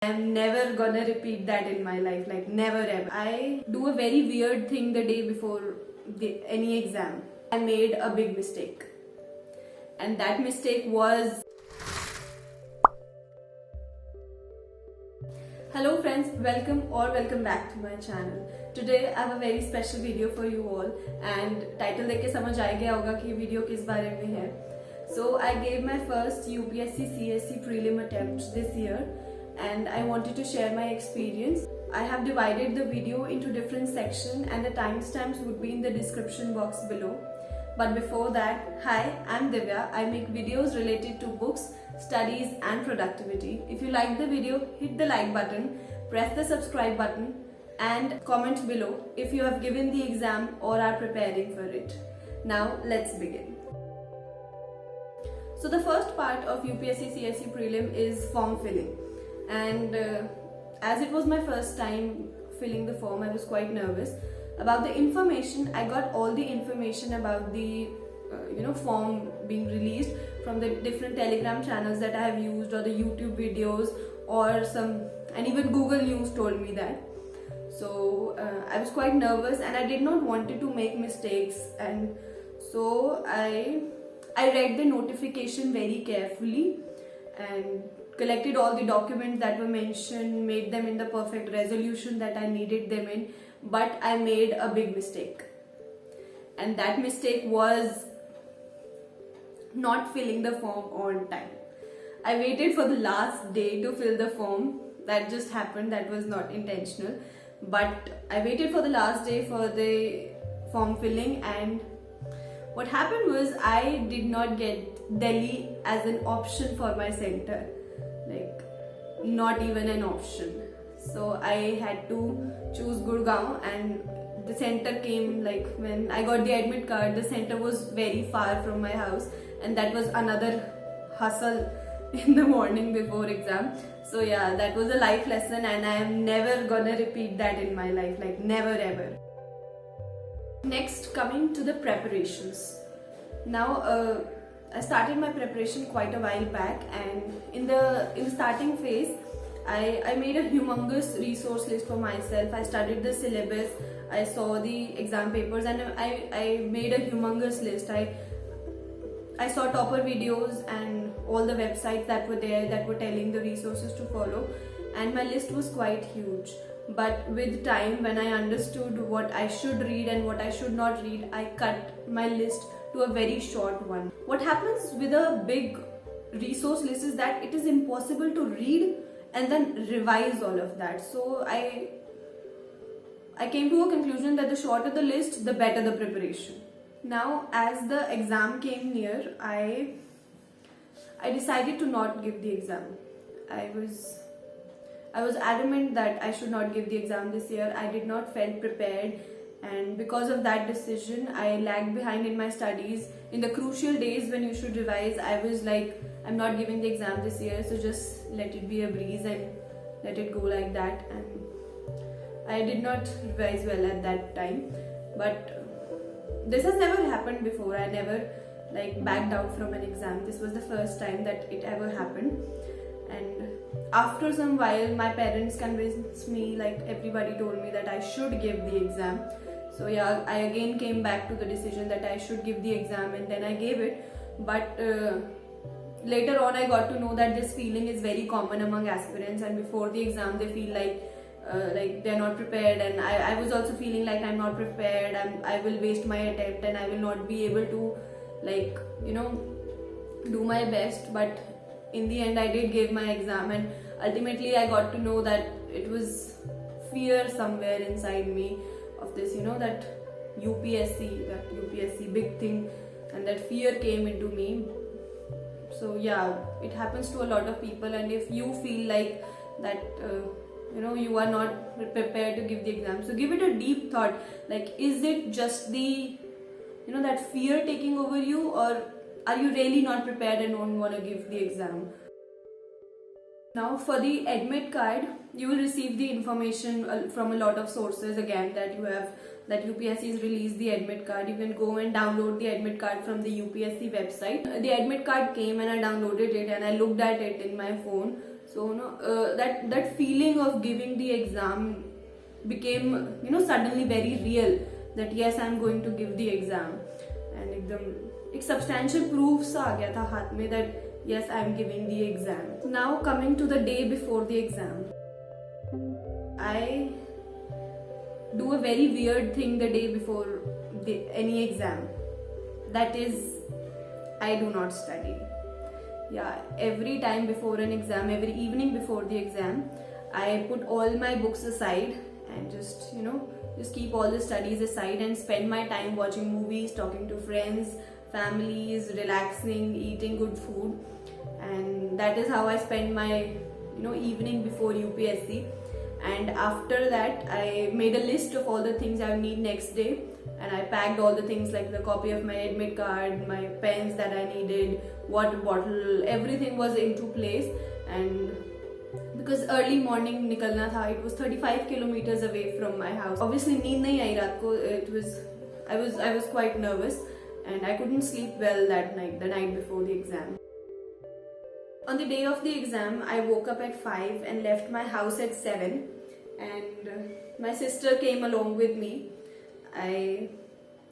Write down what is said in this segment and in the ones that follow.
I'm never gonna repeat that in my life, like never ever. I do a very weird thing the day before any exam. I made a big mistake, and that mistake was. Hello friends, welcome back to my channel. Today I have a very special video for you all, and title देख के समझ आ गया होगा कि video किस बारे में है. So I gave my first UPSC CSE prelim attempt this year, and I wanted to share my experience. I have divided the video into different sections, and the timestamps would be in the description box below. But before that, hi, I'm Divya. I make videos related to books, studies and productivity. If you like the video, hit the like button, press the subscribe button and comment below if you have given the exam or are preparing for it. Now let's begin. So the first part of UPSC CSE prelim is form filling, and as it was my first time filling the form, I was quite nervous about the information. I got all the information about the form being released from the different Telegram channels that I have used, or the YouTube videos, or and even Google News told me that. So I was quite nervous, and I did not wanted to make mistakes, and so I read the notification very carefully and collected all the documents that were mentioned, made them in the perfect resolution that I needed them in. But I made a big mistake, and that mistake was not filling the form on time. I waited for the last day to fill the form. That just happened. That was not intentional, but I waited for the last day for the form filling, and what happened was I did not get Delhi as an option for my center, like not even an option. So I had to choose Gurgaon, and the center came like when I got the admit card. The center was very far from my house, and that was another hustle in the morning before exam. So yeah, that was a life lesson, and I am never gonna repeat that in my life, like never ever. Next, coming to the preparations. Now I started my preparation quite a while back, and in the starting phase, I made a humongous resource list for myself. I studied the syllabus, I saw the exam papers, and I made a humongous list. I saw topper videos and all the websites that were there that were telling the resources to follow, and my list was quite huge. But with time, when I understood what I should read and what I should not read, I cut my list to a very short one. What happens with a big resource list is that it is impossible to read and then revise all of that. So I came to a conclusion that the shorter the list, the better the preparation. Now, as the exam came near, I decided to not give the exam. I was adamant that I should not give the exam this year. I did not felt prepared, and because of that decision, I lagged behind in my studies. In the crucial days when you should revise, I was like, I'm not giving the exam this year, so just let it be a breeze and let it go like that. And I did not revise well at that time, but this has never happened before. I never backed out from an exam. This was the first time that it ever happened. And after some while, my parents convinced me, everybody told me that I should give the exam. So yeah, I again came back to the decision that I should give the exam, and then I gave it. But later on, I got to know that this feeling is very common among aspirants, and before the exam they feel like they're not prepared, and I was also feeling like I'm not prepared, and I will waste my attempt, and I will not be able to do my best. But in the end, I did give my exam, and ultimately I got to know that it was fear somewhere inside me of this, that UPSC big thing, and that fear came into me. So yeah, it happens to a lot of people, and if you feel like that you are not prepared to give the exam, so give it a deep thought. Is it just the that fear taking over you, or are you really not prepared and don't want to give the exam? Now for the admit card, you will receive the information from a lot of sources again that UPSC has released the admit card. You can go and download the admit card from the UPSC website. The admit card came and I downloaded it, and I looked at it in my phone. So that feeling of giving the exam became suddenly very real, that yes, I'm going to give the exam, and एकदम एक substantial proof सा आ गया था हाथ में that yes, I'm giving the exam. Now coming to the day before the exam, I do a very weird thing the day before any exam. That is, I do not study. Yeah, every time before an exam, every evening before the exam, I put all my books aside and just keep all the studies aside and spend my time watching movies, talking to friends, families, relaxing, eating good food. And that is how I spend my evening before UPSC. And after that, I made a list of all the things I need next day, and I packed all the things like the copy of my admit card, my pens that I needed, water bottle, everything was into place. And because early morning nikalna tha, it was 35 kilometers away from my house. Obviously neend nahi aayi raat ko. I was quite nervous and I couldn't sleep well that night, the night before the exam. On the day of the exam, I woke up at 5 and left my house at 7, and my sister came along with me. I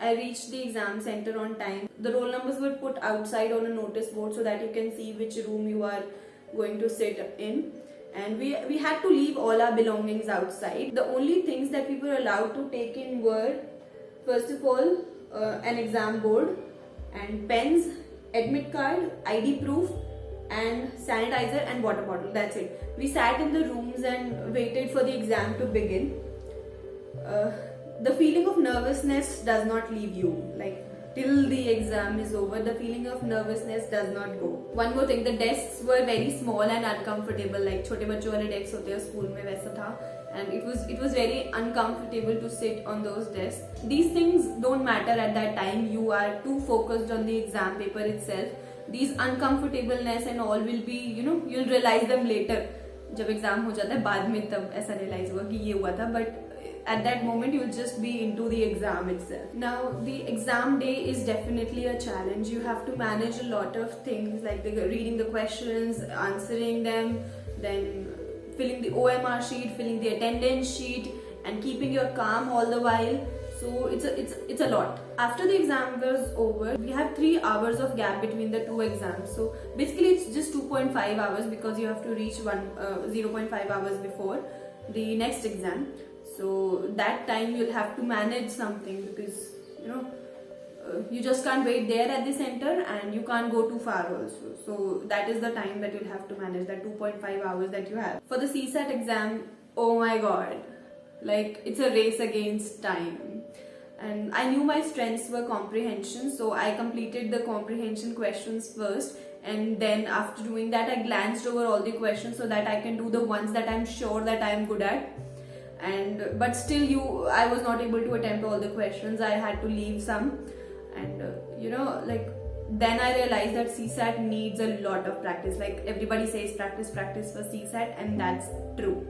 reached the exam center on time. The roll numbers were put outside on a notice board so that you can see which room you are going to sit in. And we had to leave all our belongings outside. The only things that we were allowed to take in were, first of all, an exam board and pens, admit card, ID proof, and sanitizer and water bottle. That's it. We sat in the rooms and waited for the exam to begin. The feeling of nervousness does not leave you. Like, till the exam is over, the feeling of nervousness does not go. One more thing, the desks were very small and uncomfortable, like छोटे बच्चों वाले desks होते हैं school में वैसा था, and it was very uncomfortable to sit on those desks. These things don't matter at that time. You are too focused on the exam paper itself. These uncomfortableness and all will be, you'll realize them later. जब exam हो जाता है बाद में तब ऐसा realize होगा कि ये हुआ था, but at that moment you'll just be into the exam itself. Now the exam day is definitely a challenge. You have to manage a lot of things like reading the questions, answering them, then filling the OMR sheet, filling the attendance sheet, and keeping your calm all the while. So it's a lot. After the exam was over, we have 3 hours of gap between the 2 exams. So basically it's just 2.5 hours because you have to reach 0.5 hours before the next exam. So that time you'll have to manage something because you just can't wait there at the center and you can't go too far also. So that is the time that you'll have to manage, that 2.5 hours that you have. For the CSAT exam, oh my god, like it's a race against time. And I knew my strengths were comprehension, so I completed the comprehension questions first, and then after doing that I glanced over all the questions so that I can do the ones that I'm sure that I'm good at. But still I was not able to attempt all the questions. I had to leave some, and then I realized that CSAT needs a lot of practice. Like everybody says practice for CSAT, and that's true.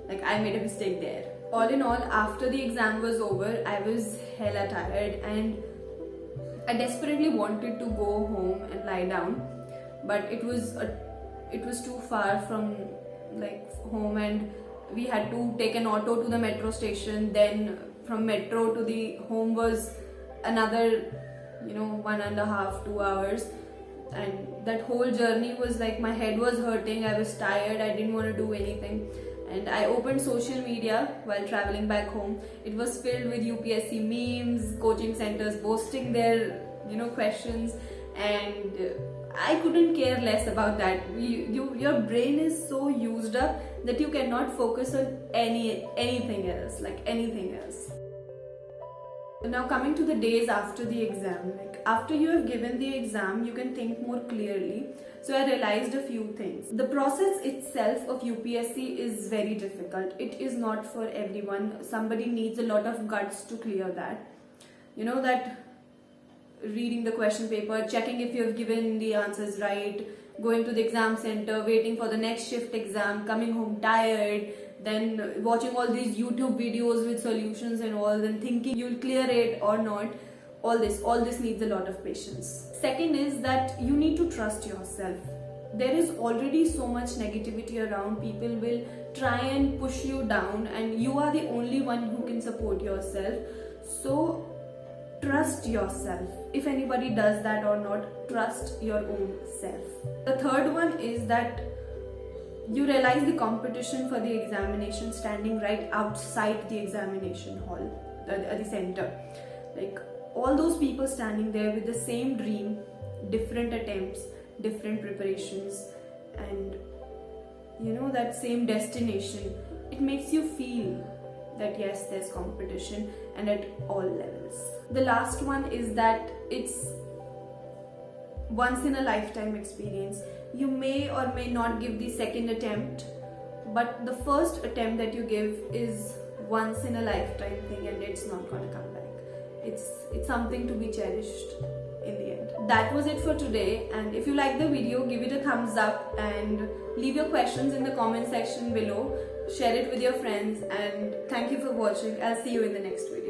Like I made a mistake there. All in all, after the exam was over, I was hella tired and I desperately wanted to go home and lie down, but it was too far from like home, and we had to take an auto to the metro station. Then from metro to the home was another 1.5 2 hours, and that whole journey was like my head was hurting, I was tired, I didn't want to do anything. And I opened social media while traveling back home. It was filled with UPSC memes, coaching centers posting their questions, and I couldn't care less about that. Your brain is so used up that you cannot focus on anything else, like anything else. Now coming to the days after the exam, like after you have given the exam, you can think more clearly. So I realized a few things. The process itself of UPSC is very difficult. It is not for everyone. Somebody needs a lot of guts to clear that. That reading the question paper, checking if you have given the answers right, going to the exam center, waiting for the next shift exam, coming home tired, then watching all these YouTube videos with solutions and all, then thinking you'll clear it or not. All this needs a lot of patience. Second is that you need to trust yourself. there is already so much negativity around. People will try and push you down, and you are the only one who can support yourself. So trust yourself. If anybody does that or not, trust your own self. The third one is that you realize the competition for the examination standing right outside the examination hall, the center. Like all those people standing there with the same dream, different attempts, different preparations, and that same destination. It makes you feel that yes, there's competition, and at all levels. The last one is that it's once in a lifetime experience. You may or may not give the second attempt, but the first attempt that you give is once in a lifetime thing, and it's not going to come back. It's something to be cherished in the end. That was it for today, and if you like the video, give it a thumbs up and leave your questions in the comment section below. Share it with your friends, and thank you for watching. I'll see you in the next video.